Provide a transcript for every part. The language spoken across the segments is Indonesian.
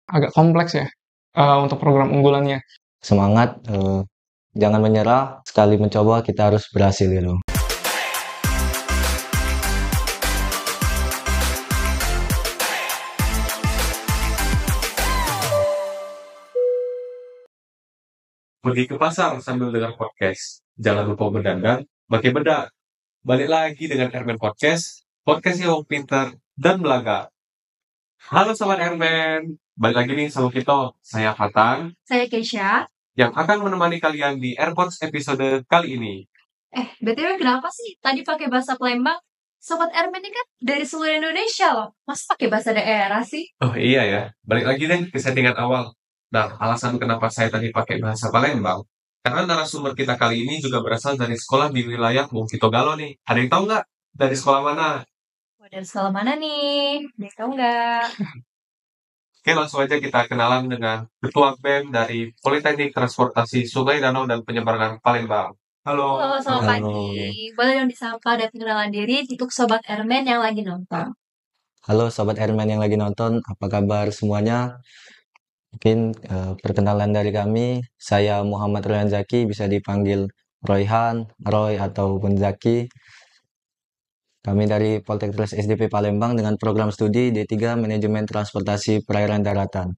agak kompleks ya untuk program unggulannya. Semangat, jangan menyerah. Sekali mencoba kita harus berhasil gitu. Pergi ke pasar sambil dengar podcast. Jangan lupa berdandan, pakai bedak. Balik lagi dengan Ermen Podcast, podcast yang pintar dan belaga. Halo Sobat Ermen, balik lagi nih sama kita. Saya Fatan, Saya Keisha. yang akan menemani kalian di AirPods episode kali ini. BTW kenapa sih tadi pakai bahasa Palembang? Sobat Ermen ini kan dari seluruh Indonesia loh. Masa pakai bahasa daerah sih? Oh iya ya, balik lagi deh ke settingan awal. Nah, alasan kenapa saya tadi pakai bahasa Palembang, karena narasumber kita kali ini juga berasal dari sekolah di wilayah Bukit Galo nih. Ada yang tahu nggak dari sekolah mana? Wah, dari sekolah mana nih? Dia tahu nggak? Oke, langsung aja kita kenalan dengan Ketua BEM dari Politeknik Transportasi Sungai Danau dan Penyeberangan Palembang. Halo. Halo, selamat Halo. pagi. Boleh dong disapa dan perkenalan diri untuk Sobat Ermen yang lagi nonton. Halo Sobat Airman yang lagi nonton, apa kabar semuanya? Mungkin perkenalan dari kami, saya Muhammad Royan Zaki, bisa dipanggil Royhan, Roy, ataupun Zaki. Kami dari Poltekkes SDP Palembang dengan program studi D3 Manajemen Transportasi Perairan Daratan.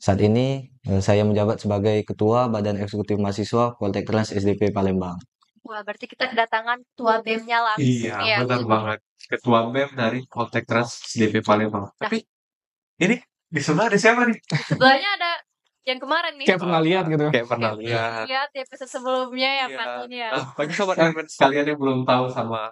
Saat ini saya menjabat sebagai Ketua Badan Eksekutif Mahasiswa Poltekkes SDP Palembang. Wah, berarti kita kedatangan Ketua BEM-nya langsung Iya, ya. benar banget. Ketua BEM dari Poltekkes SDP Palembang. Tapi ini di sebelah ada siapa nih? Sebelahnya ada yang kemarin nih. Kayak pernah lihat gitu. Kayak pernah lihat. Lihat di episode sebelumnya ya Iya. pastinya. Bagi Sobat Ermen sekalian yang belum tahu sama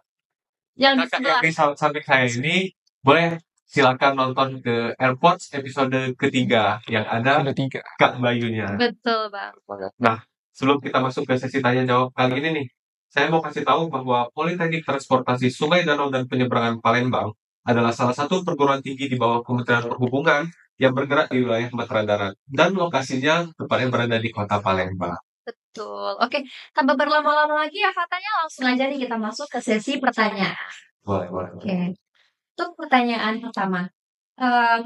Yang di kakak sebelah. yang di samping saya ini, boleh silakan nonton ke AirPods episode ketiga yang ada Ada 3. Kak Bayunya. Betul, Bang. Nah, sebelum kita masuk ke sesi tanya jawab kali ini nih, saya mau kasih tahu bahwa Politeknik Transportasi Sungai Danau dan Penyeberangan Palembang adalah salah satu perguruan tinggi di bawah Kementerian Perhubungan yang bergerak di wilayah Matra Darat dan lokasinya tepatnya berada di Kota Palembang. Betul. Oke, tanpa berlama-lama lagi ya katanya langsung aja nih kita masuk ke sesi pertanyaan. Boleh. Oke. Untuk pertanyaan pertama.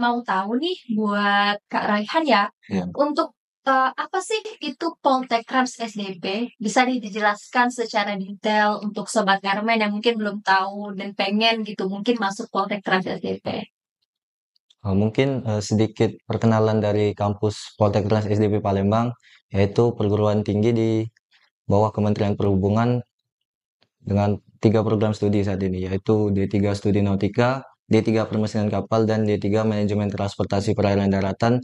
Mau tahu nih buat Kak Raihan ya. Iya. Untuk apa sih itu Poltekkes SDP? Bisa dijelaskan secara detail untuk Sobat Ermen yang mungkin belum tahu dan pengen gitu mungkin masuk Poltekkes SDP. Mungkin sedikit perkenalan dari kampus Poltekkes SDP Palembang, yaitu perguruan tinggi di bawah Kementerian Perhubungan dengan 3 program studi saat ini, yaitu D3 Studi Nautika, D3 Permesinan Kapal, dan D3 Manajemen Transportasi Perairan Daratan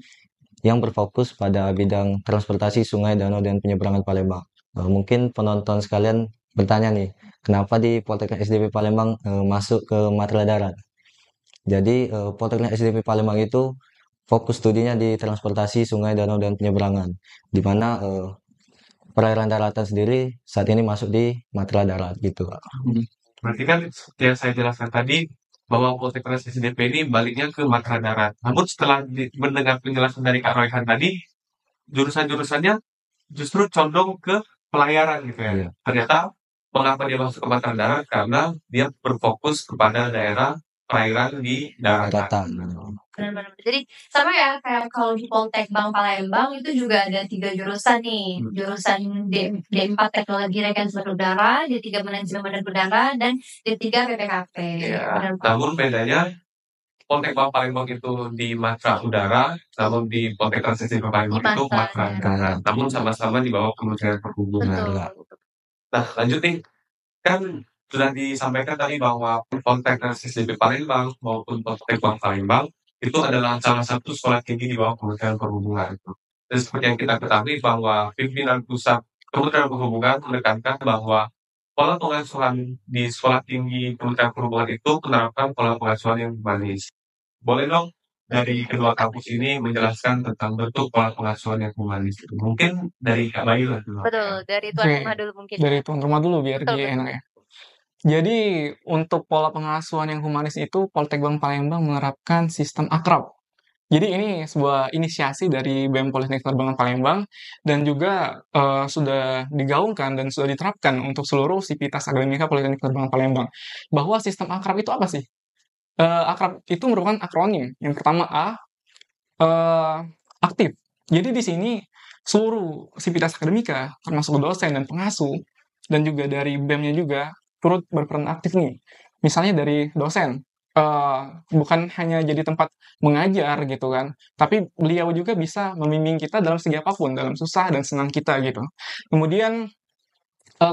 yang berfokus pada bidang transportasi sungai, danau, dan penyeberangan Palembang. Mungkin penonton sekalian bertanya nih, kenapa di Poltekkes SDP Palembang masuk ke matra darat? Jadi Poltekkes SDP Palembang itu fokus studinya di transportasi sungai, danau, dan penyeberangan, di mana perairan daratan sendiri saat ini masuk di matra darat gitu, Kak. Berarti kan seperti yang saya jelaskan tadi, bahwa Poltekkes SDP ini baliknya ke Matra Darat. Namun setelah mendengar penjelasan dari Kak Royhan tadi, jurusan-jurusannya justru condong ke pelayaran gitu ya. Iya. Ternyata mengapa dia masuk ke Matra Darat? Karena dia berfokus kepada daerah perairan di daratan. Daratan. Benar-benar. Jadi sama ya kayak kalau di Poltek Bank Palembang itu juga ada 3 jurusan nih. Jurusan D4 Teknologi Rekayasa Udara, D3 Manajemen Badan Udara, dan D3 PPKP. Iya. Benar. Namun bedanya Poltek Bank Palembang itu di Matra Udara, namun di Poltekkes SDP Palembang Di itu Matra Matra Darat. Namun sama-sama di bawah Kementerian Perhubungan. Betul. Nah, lanjut nih. Kan sudah disampaikan tadi bahwa Poltekkes SDP Palembang maupun Poltek Bank Palembang itu adalah salah satu sekolah tinggi di bawah Kementerian Perhubungan. Dan seperti yang kita ketahui bahwa pimpinan pusat Kementerian Perhubungan menekankan bahwa pola pengasuhan di sekolah tinggi Kementerian Perhubungan itu menerapkan pola pengasuhan yang humanis. Boleh dong dari kedua kampus ini menjelaskan tentang bentuk pola pengasuhan yang humanis itu. Mungkin dari Kak Bayu lah dulu. Betul, dari tuan Oke, rumah dulu mungkin. dari tuan rumah dulu biar Betul, dia betul. enak ya. Jadi untuk pola pengasuhan yang humanis itu Poltek Bank Palembang menerapkan sistem akrab. Jadi ini sebuah inisiasi dari BEM Politeknik Penerbangan Palembang dan juga sudah digaungkan dan sudah diterapkan untuk seluruh sivitas akademika Politeknik Penerbangan Palembang. Bahwa sistem akrab itu apa sih? Akrab itu merupakan akronim. Yang pertama A, Jadi di sini seluruh sivitas akademika, termasuk dosen dan pengasuh, dan juga dari BEM-nya juga turut berperan aktif nih. Misalnya dari dosen, bukan hanya jadi tempat mengajar gitu kan, tapi beliau juga bisa membimbing kita dalam segi apapun, dalam susah dan senang kita gitu. Kemudian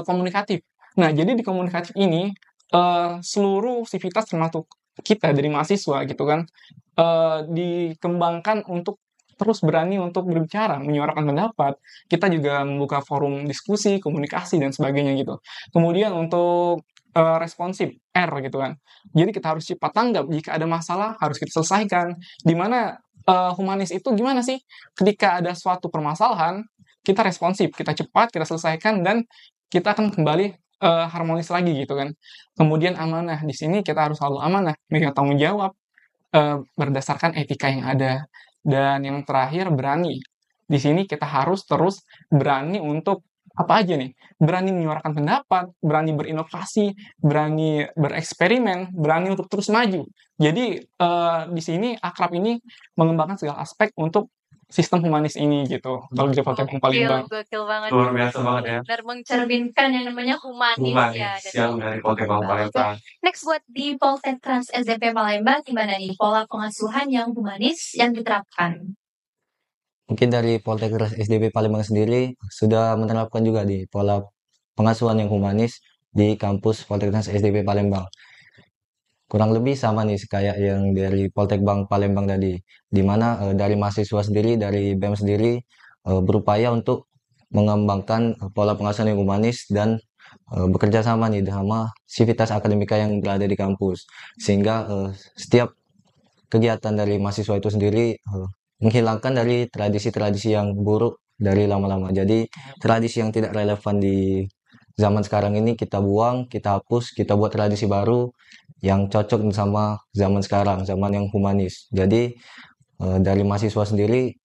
komunikatif. Nah, jadi di komunikatif ini seluruh sivitas termasuk kita dari mahasiswa gitu kan dikembangkan untuk terus berani untuk berbicara, menyuarakan pendapat. Kita juga membuka forum diskusi, komunikasi dan sebagainya gitu. Kemudian untuk responsif R gitu kan. Jadi kita harus cepat tanggap jika ada masalah harus kita selesaikan. Dimana humanis itu gimana sih? Ketika ada suatu permasalahan, kita responsif, kita cepat, kita selesaikan dan kita akan kembali harmonis lagi gitu kan. Kemudian amanah, di sini kita harus selalu amanah, megang tanggung jawab berdasarkan etika yang ada. Dan yang terakhir berani. Di sini kita harus terus berani untuk apa aja nih? Berani menyuarakan pendapat, berani berinovasi, berani bereksperimen, berani untuk terus maju. Jadi di sini akrab ini mengembangkan segala aspek untuk sistem humanis ini gitu. Kalau di Poltek Palembang. Gokil banget. Luar biasa banget ya. Benar mencerminkan yang namanya humanis ya. Humanis yang dari Poltek Palembang. Next buat di Poltek Trans SDP Palembang gimana nih pola pengasuhan yang humanis yang diterapkan? Mungkin dari Poltekkes SDP Palembang sendiri sudah menerapkan juga di pola pengasuhan yang humanis di kampus Poltekkes SDP Palembang. Kurang lebih sama nih kayak yang dari Poltekbang Palembang tadi, di mana dari mahasiswa sendiri, dari BEM sendiri berupaya untuk mengembangkan pola pengasuhan yang humanis dan bekerja sama nih sama sivitas akademika yang berada di kampus, sehingga setiap kegiatan dari mahasiswa itu sendiri menghilangkan dari tradisi-tradisi yang buruk dari lama-lama. Jadi tradisi yang tidak relevan di zaman sekarang ini kita buang, kita hapus, kita buat tradisi baru yang cocok sama zaman sekarang, zaman yang humanis. Jadi dari mahasiswa sendiri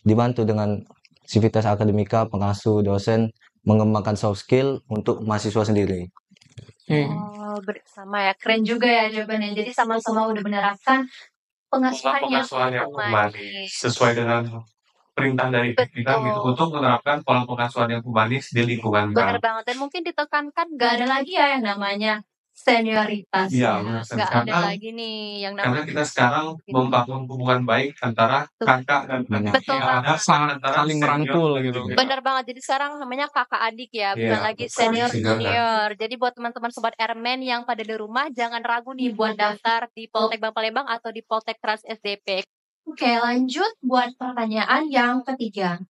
dibantu dengan sivitas akademika, pengasuh, dosen mengembangkan soft skill untuk mahasiswa sendiri. Oh, sama ya, keren juga ya jawabannya. Jadi sama-sama udah menerapkan pengasuhan yang humanis sesuai dengan perintah dari pimpinan gitu untuk menerapkan pola pengasuhan yang humanis di lingkungan. Benar banget, dan mungkin ditekankan gak ada lagi ya yang namanya senioritas. Iya, gak ada lagi nih yang namanya. Karena kita sekarang membangun hubungan baik antara kakak dan adik. Betul Ada sangat saling merangkul gitu. Benar banget. Jadi sekarang namanya kakak adik ya, bukan lagi senior junior. Jadi buat teman-teman sobat Airman yang pada di rumah jangan ragu nih buat daftar di Poltekbang Palembang atau di Poltek Trans SDP. Oke, lanjut buat pertanyaan yang ketiga.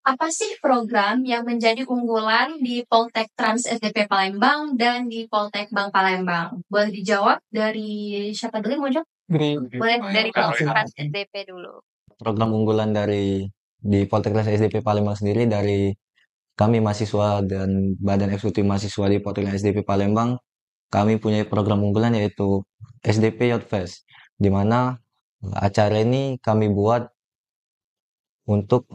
Apa sih program yang menjadi unggulan di Poltek Trans SDP Palembang dan di Poltekbang Palembang? Boleh dijawab dari siapa dulu, Mojo? Boleh dari Poltek Trans SDP dulu. Program unggulan di Poltekkes SDP Palembang sendiri dari kami mahasiswa dan Badan Eksekutif Mahasiswa di Poltekkes SDP Palembang, kami punya program unggulan yaitu SDP Youth Fest, di mana acara ini kami buat untuk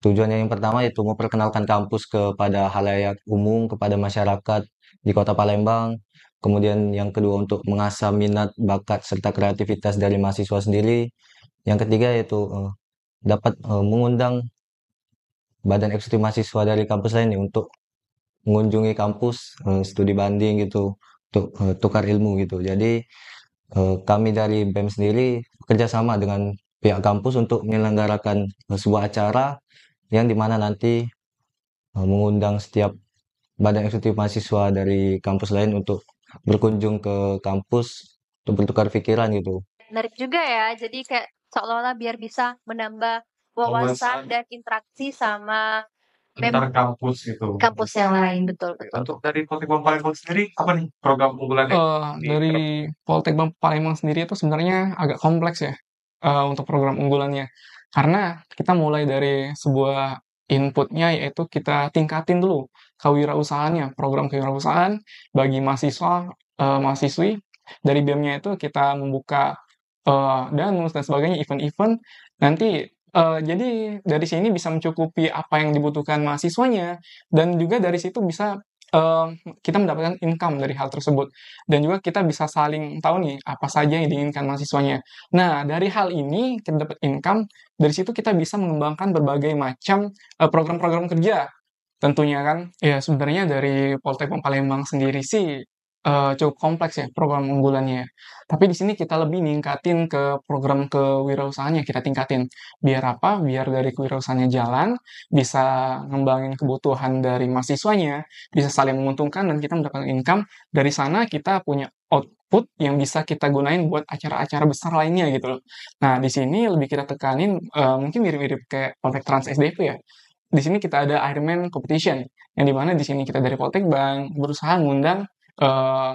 tujuannya yang pertama yaitu memperkenalkan kampus kepada halayak umum, kepada masyarakat di Kota Palembang. Kemudian yang kedua untuk mengasah minat, bakat, serta kreativitas dari mahasiswa sendiri. Yang ketiga yaitu dapat mengundang Badan Eksekutif Mahasiswa dari kampus lain nih untuk mengunjungi kampus, studi banding gitu, untuk tukar ilmu gitu. Jadi kami dari BEM sendiri bekerjasama dengan pihak kampus untuk menyelenggarakan sebuah acara yang dimana nanti mengundang setiap badan eksekutif mahasiswa dari kampus lain untuk berkunjung ke kampus untuk bertukar pikiran gitu. Menarik juga ya, jadi kayak seolah-olah biar bisa menambah wawasan dan interaksi sama antar kampus gitu. Kampus yang lain, betul. Untuk dari Poltekbang Palembang sendiri apa nih program unggulannya? Dari Poltekbang Palembang sendiri itu sebenarnya agak kompleks ya untuk program unggulannya. Karena kita mulai dari sebuah inputnya yaitu kita tingkatin dulu kewirausahaannya, program kewirausahaan bagi mahasiswa, mahasiswi. Dari BEM-nya itu kita membuka danus dan sebagainya, event-event. Nanti jadi dari sini bisa mencukupi apa yang dibutuhkan mahasiswanya dan juga dari situ bisa kita mendapatkan income dari hal tersebut. Dan juga kita bisa saling tahu nih, apa saja yang diinginkan mahasiswanya. Nah, dari hal ini kita dapat income, dari situ kita bisa mengembangkan berbagai macam, program-program kerja. Tentunya kan, ya sebenarnya dari Poltek Palembang sendiri sih, cukup kompleks ya program unggulannya. Tapi di sini kita lebih ningkatin ke program kewirausahaannya kita tingkatin. Biar apa? Biar dari kewirausahaannya jalan, bisa ngembangin kebutuhan dari mahasiswanya, bisa saling menguntungkan dan kita mendapatkan income. Dari sana kita punya output yang bisa kita gunain buat acara-acara besar lainnya gitu loh. Nah, di sini lebih kita tekanin, mungkin mirip-mirip kayak Poltek Trans SDP ya. Di sini kita ada Ironman Competition, yang dimana di sini kita dari Poltek Bank berusaha ngundang eh,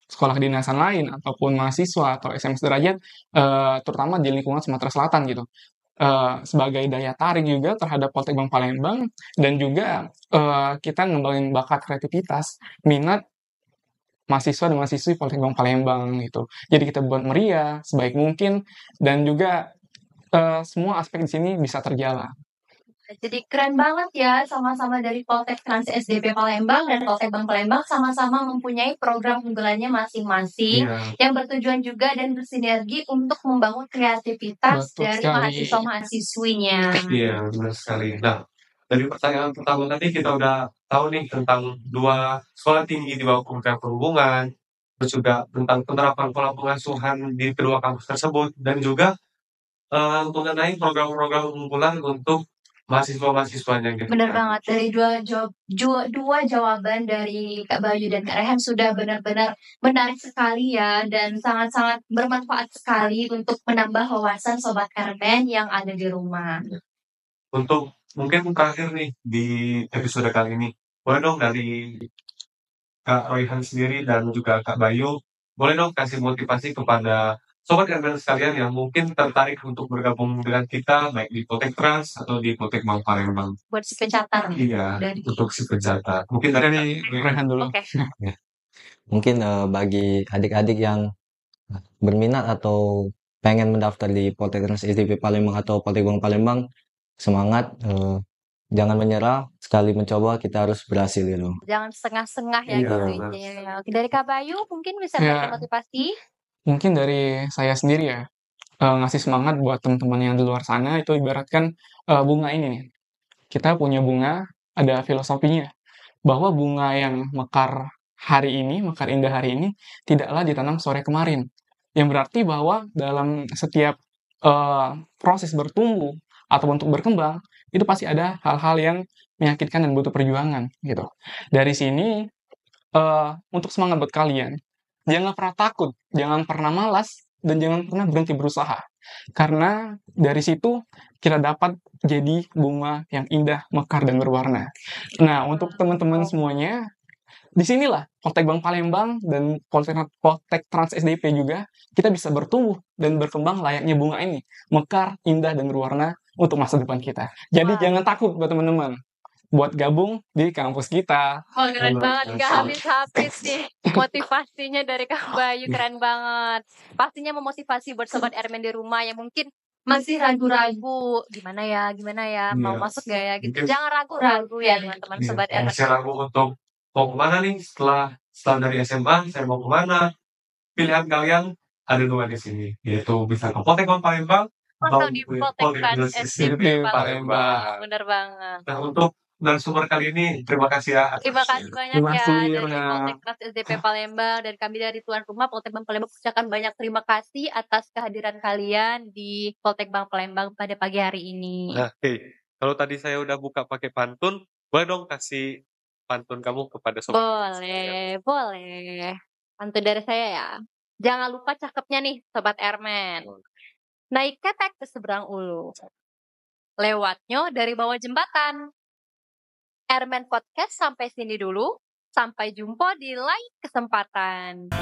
sekolah kedinasan lain ataupun mahasiswa atau SM sederajat, terutama di lingkungan Sumatera Selatan gitu. Sebagai daya tarik juga terhadap Poltek Bank Palembang dan juga kita ngembangin bakat kreativitas, minat mahasiswa dan mahasiswi Poltek Bank Palembang gitu. Jadi kita buat meriah sebaik mungkin dan juga semua aspek di sini bisa terjalan. Jadi keren banget ya, sama-sama dari Poltek Trans SDP Palembang dan Poltek Bank Palembang sama-sama mempunyai program unggulannya masing-masing Iya, yang bertujuan juga dan bersinergi untuk membangun kreativitas Betul dari sekali. mahasiswa-mahasiswinya. iya, benar sekali. Nah, dari pertanyaan pertama tadi kita udah tahu nih tentang 2 sekolah tinggi di bawah Kementerian Perhubungan, terus juga tentang penerapan pola pengasuhan di kedua kampus tersebut, dan juga mengenai program-program unggulan untuk mahasiswa-mahasiswanya gitu Benar kan. banget, dari dua jawaban dari Kak Bayu dan Kak Rehan sudah benar-benar menarik sekali ya dan sangat-sangat bermanfaat sekali untuk menambah wawasan Sobat Karben yang ada di rumah. Untuk mungkin terakhir nih di episode kali ini, boleh dong dari Kak Royhan sendiri dan juga Kak Bayu, boleh dong kasih motivasi kepada sobat Karben sekalian yang mungkin tertarik untuk bergabung dengan kita, baik di Poltek Trans atau di Poltek Bank Palembang. Buat si pencatat Iya, dari untuk si pencatat. Mungkin dari Dari Rehan dulu. Oke. Ya. Mungkin bagi adik-adik yang berminat atau pengen mendaftar di Poltek Trans SDP Palembang atau Poltek Bank Palembang, semangat, jangan menyerah, sekali mencoba kita harus berhasil gitu. Jangan setengah-setengah ya Iya, gitu benar. intinya. Oke, dari Kak Bayu mungkin bisa Ya. berikan motivasi. Mungkin dari saya sendiri ya, ngasih semangat buat teman-teman yang di luar sana itu ibaratkan bunga ini nih. Kita punya bunga, ada filosofinya, bahwa bunga yang mekar hari ini, mekar indah hari ini, tidaklah ditanam sore kemarin. Yang berarti bahwa dalam setiap proses bertumbuh atau untuk berkembang, itu pasti ada hal-hal yang menyakitkan dan butuh perjuangan gitu. Dari sini untuk semangat buat kalian, jangan pernah takut, jangan pernah malas, dan jangan pernah berhenti berusaha. Karena dari situ kita dapat jadi bunga yang indah, mekar, dan berwarna. Nah, untuk teman-teman semuanya, di sinilah Poltek Bank Palembang dan Poltek Trans SDP juga kita bisa bertumbuh dan berkembang layaknya bunga ini, mekar, indah, dan berwarna untuk masa depan kita. Jadi Wah. jangan takut buat teman-teman buat gabung di kampus kita. Oh, keren Benar banget, gak sekali. habis-habis nih motivasinya dari Kak Bayu, keren banget. Pastinya memotivasi buat Sobat Airman di rumah yang mungkin masih ragu-ragu, gimana ya, mau Iya. masuk gak ya gitu. Mungkin Jangan ragu-ragu ya teman-teman iya, Sobat Airman. masih ragu untuk mau kemana nih setelah dari SMA, saya mau kemana? Pilihan kalian ada 2 di sini, yaitu bisa ke Poltek Bank Palembang Atau atau di di Poltek Poltek Trans Trans SDP SDP Palembang. Palembang. Bener banget. Nah, untuk narasumber kali ini terima kasih ya. Terima kasih banyak Terima ya kasih, dari Rena. Poltek Trans SDP Palembang dan kami dari tuan rumah Poltek Bank Palembang ucapkan banyak terima kasih atas kehadiran kalian di Poltek Bank Palembang pada pagi hari ini. Nah, oke. Kalau tadi saya udah buka pakai pantun, boleh dong kasih pantun kamu kepada sobat sekalian. Boleh. Pantun dari saya ya. Jangan lupa cakepnya nih Sobat Airman. Naik ketek ke seberang ulu. Lewatnya dari bawah jembatan. Airman Podcast sampai sini dulu. Sampai jumpa di lain kesempatan.